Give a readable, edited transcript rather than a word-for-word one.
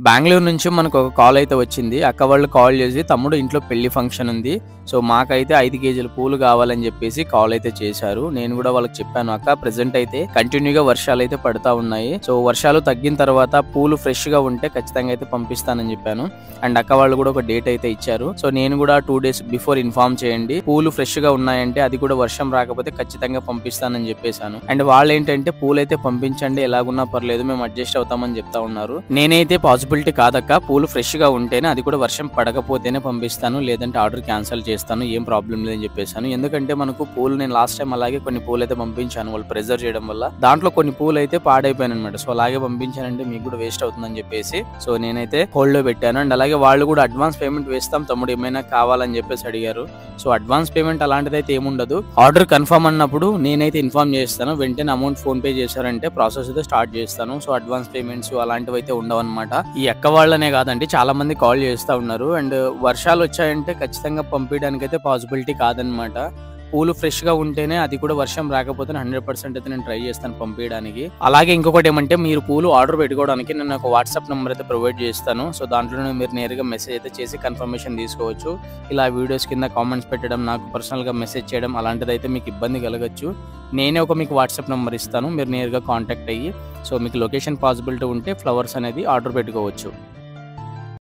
బెంగుళూరు నుంచి మనకు ఒక కాల్ అయితే వచ్చింది. అక్క వాళ్ళు కాల్ చేసి తమ్ముడు ఇంట్లో పెళ్లి ఫంక్షన్ ఉంది. సో మాకైతే 5 కేజీల పూలు కావాలని చెప్పేసి కాల్ అయితే చేశారు. నేను కూడా వాళ్ళకి చెప్పాను, అక్క ప్రెజెంట్ అయితే కంటిన్యూగా వర్షాలు అయితే పడతా ఉన్నాయి. సో వర్షాలు తగ్గిన తర్వాత పూలు ఫ్రెష్ గా ఉంటే ఖచ్చితంగా అయితే పంపిస్తానని చెప్పాను. అండ్ అక్క వాళ్ళు కూడా ఒక డేట్ అయితే ఇచ్చారు. సో నేను కూడా 2 days బిఫోర్ ఇన్ఫార్మ్ చేయండి, పూలు ఫ్రెష్ గా ఉన్నాయంటే అది కూడా వర్షం రాకపోతే ఖచ్చితంగా పంపిస్తానని చెప్పేశాను. అండ్ వాళ్ళు ఏంటంటే పూలు అయితే పంపించండి, ఎలాగున్నా పర్లేదు మేము అడ్జస్ట్ అవుతామని చెప్తా ఉన్నారు. నేనైతే పాసిబిలిటీ కాదక్క, పూలు ఫ్రెష్ గా ఉంటేనే, అది కూడా వర్షం పడకపోతేనే పంపిస్తాను, లేదంటే ఆర్డర్ క్యాన్సిల్ చేస్తాను, ఏం ప్రాబ్లం లేదని చెప్పేసాను. ఎందుకంటే మనకు పూలు నేను లాస్ట్ టైం అలాగే కొన్ని పూలు అయితే పంపించాను, వాళ్ళు ప్రెజర్ చేయడం వల్ల దాంట్లో కొన్ని పూలు అయితే పాడైపోయాను అనమాట. సో అలాగే పంపించానంటే మీకు కూడా వేస్ట్ అవుతుందని చెప్పేసి సో నేనైతే హోల్డ్ లో పెట్టాను. అండ్ అలాగే వాళ్ళు కూడా అడ్వాన్స్ పేమెంట్ వేస్తాం తమ్ముడు ఏమైనా కావాలని చెప్పేసి అడిగారు. సో అడ్వాన్స్ పేమెంట్ అలాంటిది అయితే ఏముండదు, ఆర్డర్ కన్ఫర్మ్ అన్నప్పుడు నేనైతే ఇన్ఫార్మ్ చేస్తాను, వెంటనే అమౌంట్ ఫోన్ పే చేశారంటే ప్రాసెస్ అయితే స్టార్ట్ చేస్తాను. సో అడ్వాన్స్ పేమెంట్స్ అలాంటివి అయితే ఉండవు అనమాట. ఈ అక్క వాళ్ళనే కాదండి, చాలా మంది కాల్ చేస్తూ ఉన్నారు. అండ్ వర్షాలు వచ్చాయంటే ఖచ్చితంగా పంపించడానికి అయితే పాసిబిలిటీ కాదనమాట. పూలు ఫ్రెష్ గా ఉంటేనే, అది కూడా వర్షం రాకపోతే 100% అయితే నేను ట్రై చేస్తాను పంపించడానికి. అలాగే ఇంకొకటి ఏమంటే, మీరు పూలు ఆర్డర్ పెట్టుకోవడానికి నేను ఒక వాట్సాప్ నెంబర్ అయితే ప్రొవైడ్ చేస్తాను. సో దాంట్లోనే మీరు నేరుగా మెసేజ్ అయితే చేసి కన్ఫర్మేషన్ తీసుకోవచ్చు. ఇలా వీడియోస్ కింద కామెంట్స్ పెట్టడం, నాకు పర్సనల్ గా మెసేజ్ చేయడం అలాంటిది అయితే మీకు ఇబ్బంది కలగచ్చు. నేనే మీకు వాట్సాప్ నెంబర్ ఇస్తాను, మీరు నేరుగా కాంటాక్ట్ అయ్యి సో మీకు లొకేషన్ పాసిబిలిటీ ఉంటే ఫ్లవర్స్ అనేది ఆర్డర్ పెట్టుకోవచ్చు.